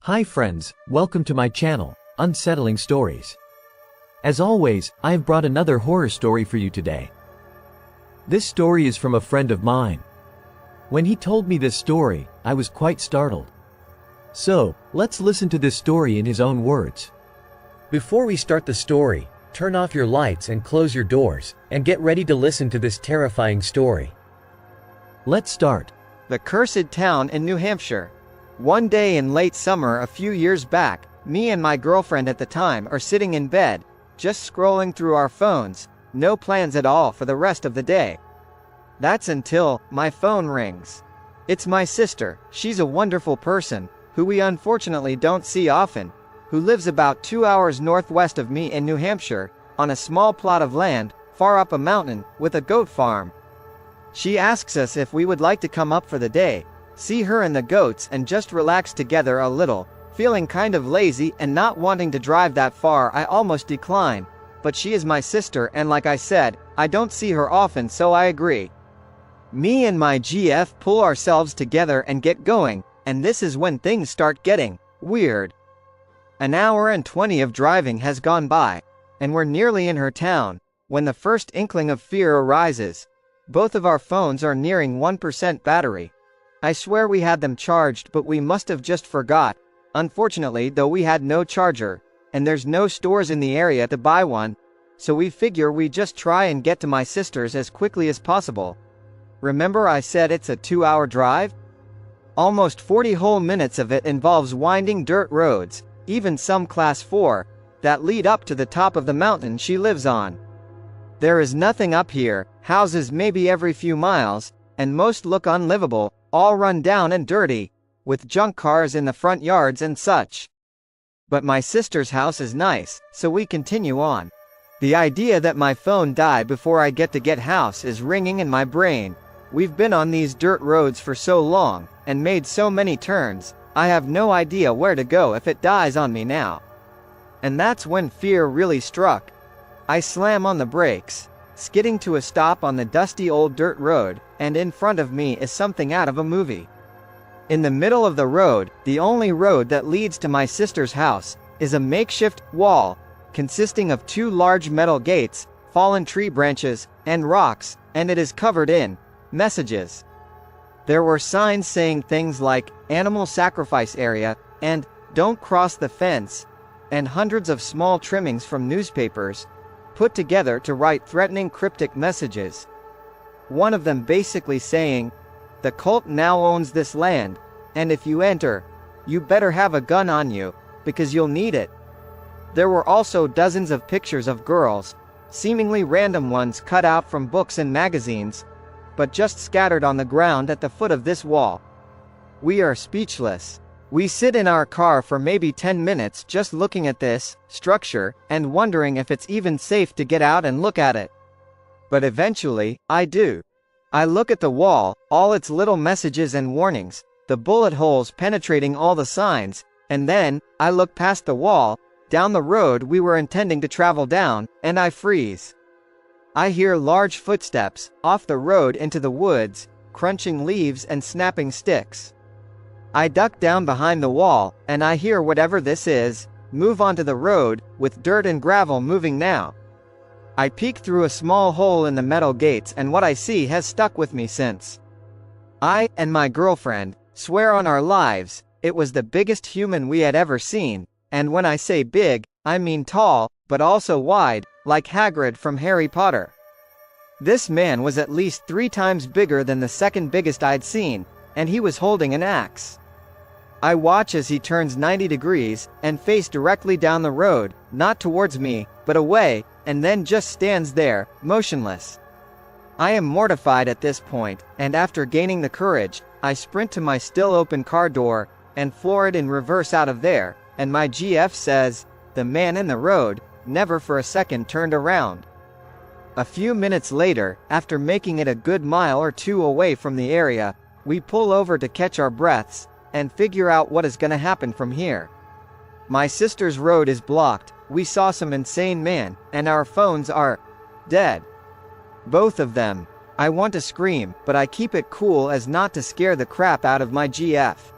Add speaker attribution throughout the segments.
Speaker 1: Hi friends, welcome to my channel, Unsettling Stories. As always, I have brought another horror story for you today. This story is from a friend of mine. When he told me this story, I was quite startled. So, let's listen to this story in his own words. Before we start the story, turn off your lights and close your doors, and get ready to listen to this terrifying story. Let's start.
Speaker 2: The Cursed Town in New Hampshire. One day in late summer a few years back, me and my girlfriend at the time are sitting in bed, just scrolling through our phones, no plans at all for the rest of the day. That's until my phone rings. It's my sister. She's a wonderful person, who we unfortunately don't see often, who lives about 2 hours northwest of me in New Hampshire, on a small plot of land, far up a mountain, with a goat farm. She asks us if we would like to come up for the day, see her and the goats and just relax together a little. Feeling kind of lazy and not wanting to drive that far, I almost decline, but she is my sister and like I said, I don't see her often, so I agree. Me and my GF pull ourselves together and get going, and this is when things start getting weird. An hour and 20 of driving has gone by, and we're nearly in her town, when the first inkling of fear arises. Both of our phones are nearing 1% battery. I swear we had them charged, but we must have just forgot. Unfortunately, though, we had no charger, and there's no stores in the area to buy one, so we figure we just try and get to my sister's as quickly as possible. Remember I said it's a 2-hour drive? Almost 40 whole minutes of it involves winding dirt roads, even some class 4, that lead up to the top of the mountain she lives on. There is nothing up here, houses maybe every few miles, and most look unlivable, all run down and dirty, with junk cars in the front yards and such. But my sister's house is nice, so we continue on. The idea that my phone died before I get house is ringing in my brain. We've been on these dirt roads for so long, and made so many turns, I have no idea where to go if it dies on me now. And that's when fear really struck. I slam on the brakes, skidding to a stop on the dusty old dirt road, and in front of me is something out of a movie. In the middle of the road, the only road that leads to my sister's house, is a makeshift wall, consisting of 2 large metal gates, fallen tree branches, and rocks, and it is covered in messages. There were signs saying things like, "Animal sacrifice area," and "Don't cross the fence," and hundreds of small trimmings from newspapers, put together to write threatening cryptic messages. One of them basically saying, "The cult now owns this land, and if you enter, you better have a gun on you, because you'll need it." There were also dozens of pictures of girls, seemingly random ones cut out from books and magazines, but just scattered on the ground at the foot of this wall. We are speechless. We sit in our car for maybe 10 minutes just looking at this structure, and wondering if it's even safe to get out and look at it. But eventually, I do. I look at the wall, all its little messages and warnings, the bullet holes penetrating all the signs, and then, I look past the wall, down the road we were intending to travel down, and I freeze. I hear large footsteps, off the road into the woods, crunching leaves and snapping sticks. I duck down behind the wall, and I hear whatever this is, move onto the road, with dirt and gravel moving now. I peek through a small hole in the metal gates, and what I see has stuck with me since. I, and my girlfriend, swear on our lives, it was the biggest human we had ever seen, and when I say big, I mean tall, but also wide, like Hagrid from Harry Potter. This man was at least 3 times bigger than the second biggest I'd seen, and he was holding an axe. I watch as he turns 90 degrees, and face directly down the road, not towards me, but away, and then just stands there, motionless. I am mortified at this point, and after gaining the courage, I sprint to my still open car door, and floor it in reverse out of there, and my GF says, "The man in the road, never for a second turned around." A few minutes later, after making it a good mile or 2 away from the area, we pull over to catch our breaths, and figure out what is gonna happen from here. My sister's road is blocked, we saw some insane man, and our phones are dead. Both of them. I want to scream, but I keep it cool as not to scare the crap out of my GF.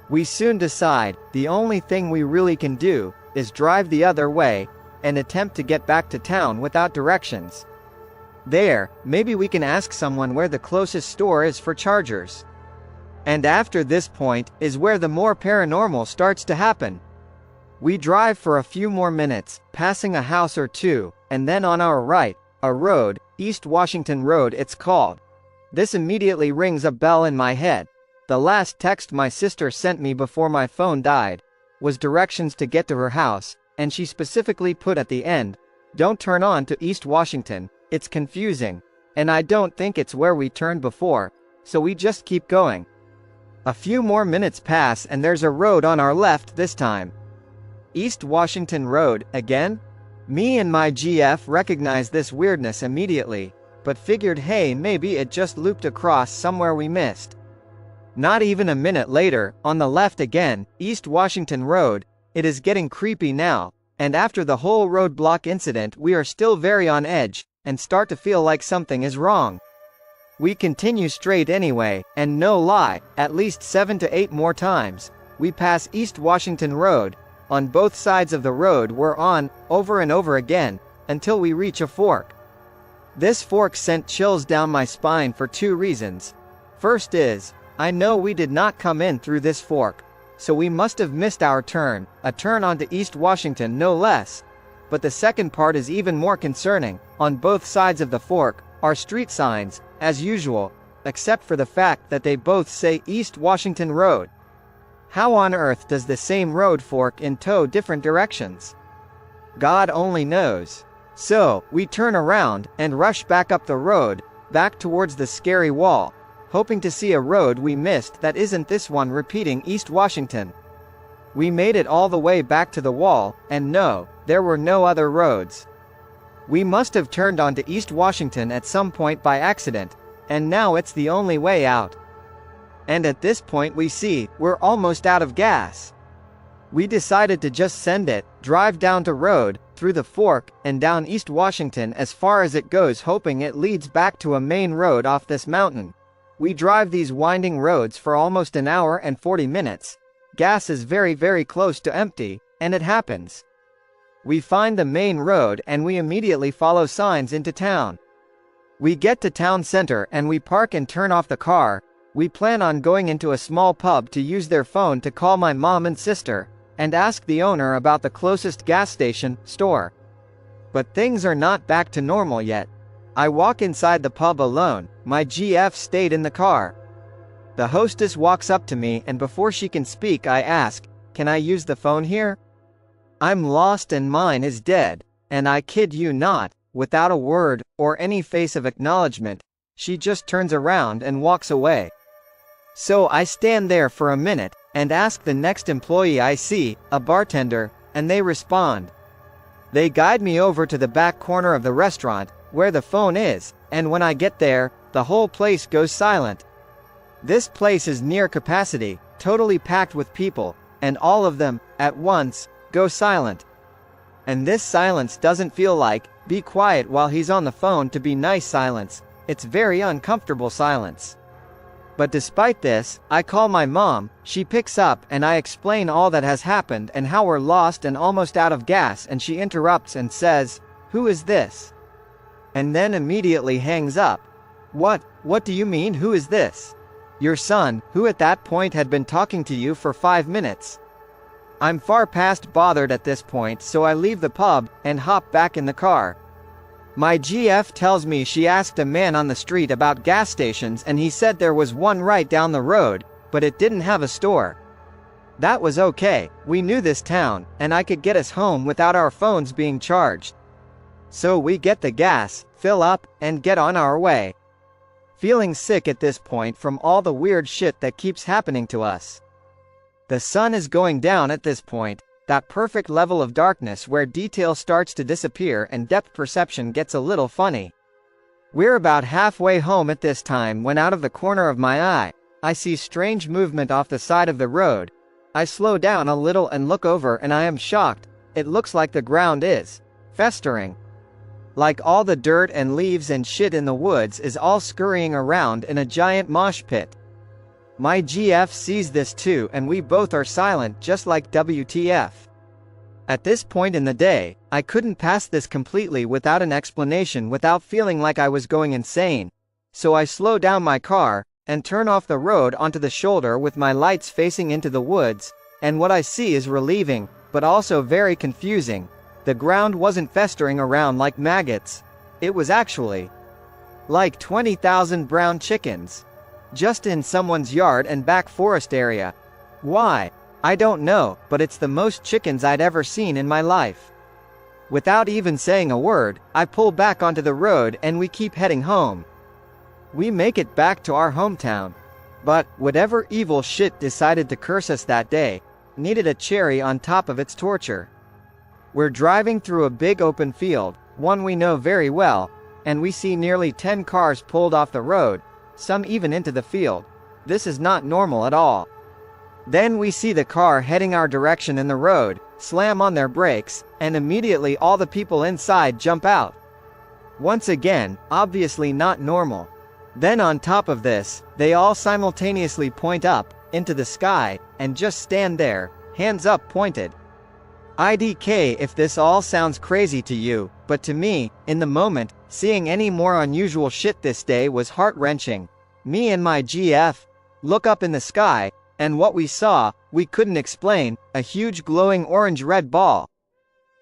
Speaker 2: We soon decide, the only thing we really can do, is drive the other way, and attempt to get back to town without directions. There, maybe we can ask someone where the closest store is for chargers. And after this point, is where the more paranormal starts to happen. We drive for a few more minutes, passing a house or two, and then on our right, a road, East Washington Road it's called. This immediately rings a bell in my head. The last text my sister sent me before my phone died was directions to get to her house, and she specifically put at the end, "Don't turn on to East Washington, it's confusing, and I don't think it's where we turned before, so we just keep going." A few more minutes pass and there's a road on our left this time. East Washington Road, again? Me and my GF recognized this weirdness immediately, but figured hey maybe it just looped across somewhere we missed. Not even a minute later, on the left again, East Washington Road, it is getting creepy now, and after the whole roadblock incident we are still very on edge, and start to feel like something is wrong. We continue straight anyway, and no lie, at least 7 to 8 more times, we pass East Washington Road, on both sides of the road we're on, over and over again, until we reach a fork. This fork sent chills down my spine for 2 reasons. First is, I know we did not come in through this fork, so we must have missed our turn, a turn onto East Washington no less. But the second part is even more concerning. On both sides of the fork are street signs, as usual, except for the fact that they both say East Washington Road. How on earth does the same road fork in tow different directions? God only knows. So, we turn around and rush back up the road, back towards the scary wall, hoping to see a road we missed that isn't this one repeating East Washington. We made it all the way back to the wall, and no, there were no other roads. We must have turned onto East Washington at some point by accident, and now it's the only way out. And at this point we see, we're almost out of gas. We decided to just send it, drive down to road, through the fork, and down East Washington as far as it goes, hoping it leads back to a main road off this mountain. We drive these winding roads for almost an hour and 40 minutes. Gas is very very close to empty, and it happens. We find the main road and we immediately follow signs into town. We get to town center and we park and turn off the car. We plan on going into a small pub to use their phone to call my mom and sister, and ask the owner about the closest gas station, store. But things are not back to normal yet. I walk inside the pub alone, my GF stayed in the car. The hostess walks up to me and before she can speak I ask, "Can I use the phone here?" I'm lost and mine is dead, and I kid you not, without a word, or any face of acknowledgement, she just turns around and walks away. So I stand there for a minute, and ask the next employee I see, a bartender, and they respond. They guide me over to the back corner of the restaurant, where the phone is, and when I get there, the whole place goes silent. This place is near capacity, totally packed with people, and all of them, at once, go silent. And this silence doesn't feel like, be quiet while he's on the phone to be nice silence, it's very uncomfortable silence. But despite this, I call my mom, she picks up and I explain all that has happened and how we're lost and almost out of gas and she interrupts and says, "Who is this?" And then immediately hangs up. What do you mean who is this? Your son, who at that point had been talking to you for 5 minutes. I'm far past bothered at this point so I leave the pub and hop back in the car. My GF tells me she asked a man on the street about gas stations and he said there was one right down the road, but it didn't have a store. That was okay, we knew this town, and I could get us home without our phones being charged. So we get the gas, fill up, and get on our way. Feeling sick at this point from all the weird shit that keeps happening to us. The sun is going down at this point, that perfect level of darkness where detail starts to disappear and depth perception gets a little funny. We're about halfway home at this time when out of the corner of my eye, I see strange movement off the side of the road. I slow down a little and look over and I am shocked, it looks like the ground is festering. Like all the dirt and leaves and shit in the woods is all scurrying around in a giant mosh pit. My GF sees this too, and we both are silent, just like WTF. At this point in the day, I couldn't pass this completely without an explanation without feeling like I was going insane. So I slow down my car, and turn off the road onto the shoulder with my lights facing into the woods, and what I see is relieving, but also very confusing. The ground wasn't festering around like maggots. It was actually like 20,000 brown chickens. Just in someone's yard and back forest area. Why? I don't know, but it's the most chickens I'd ever seen in my life. Without even saying a word, I pull back onto the road and we keep heading home. We make it back to our hometown. But, whatever evil shit decided to curse us that day, needed a cherry on top of its torture. We're driving through a big open field, one we know very well, and we see nearly 10 cars pulled off the road, some even into the field. This is not normal at all. Then we see the car heading our direction in the road, slam on their brakes, and immediately all the people inside jump out. Once again, obviously not normal. Then on top of this, they all simultaneously point up, into the sky, and just stand there, hands up pointed. IDK if this all sounds crazy to you, but to me, in the moment, seeing any more unusual shit this day was heart-wrenching. Me and my GF look up in the sky, and what we saw, we couldn't explain, a huge glowing orange-red ball.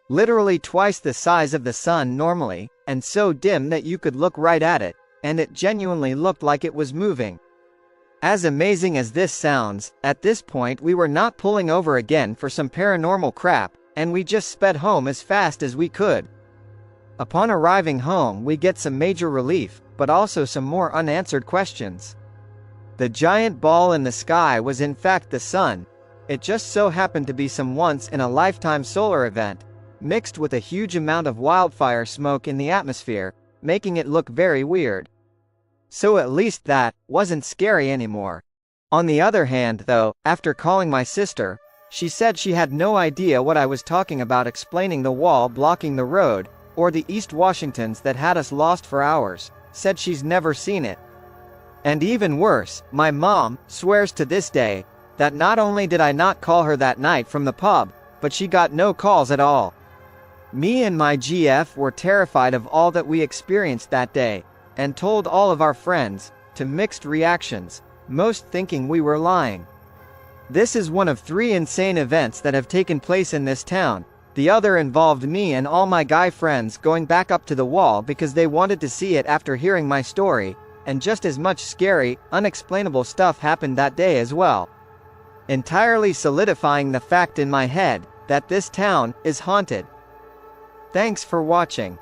Speaker 2: Literally twice the size of the sun normally, and so dim that you could look right at it, and it genuinely looked like it was moving. As amazing as this sounds, at this point we were not pulling over again for some paranormal crap, and we just sped home as fast as we could. Upon arriving home we get some major relief, but also some more unanswered questions. The giant ball in the sky was in fact the sun. It just so happened to be some once-in-a-lifetime solar event, mixed with a huge amount of wildfire smoke in the atmosphere, making it look very weird. So at least that wasn't scary anymore. On the other hand though, after calling my sister, she said she had no idea what I was talking about explaining the wall blocking the road, or the East Washingtons that had us lost for hours, said she's never seen it. And even worse, my mom swears to this day that not only did I not call her that night from the pub, but she got no calls at all. Me and my GF were terrified of all that we experienced that day, and told all of our friends, to mixed reactions, most thinking we were lying. This is one of 3 insane events that have taken place in this town. The other involved me and all my guy friends going back up to the wall because they wanted to see it after hearing my story, and just as much scary, unexplainable stuff happened that day as well. Entirely solidifying the fact in my head that this town is haunted. Thanks for watching.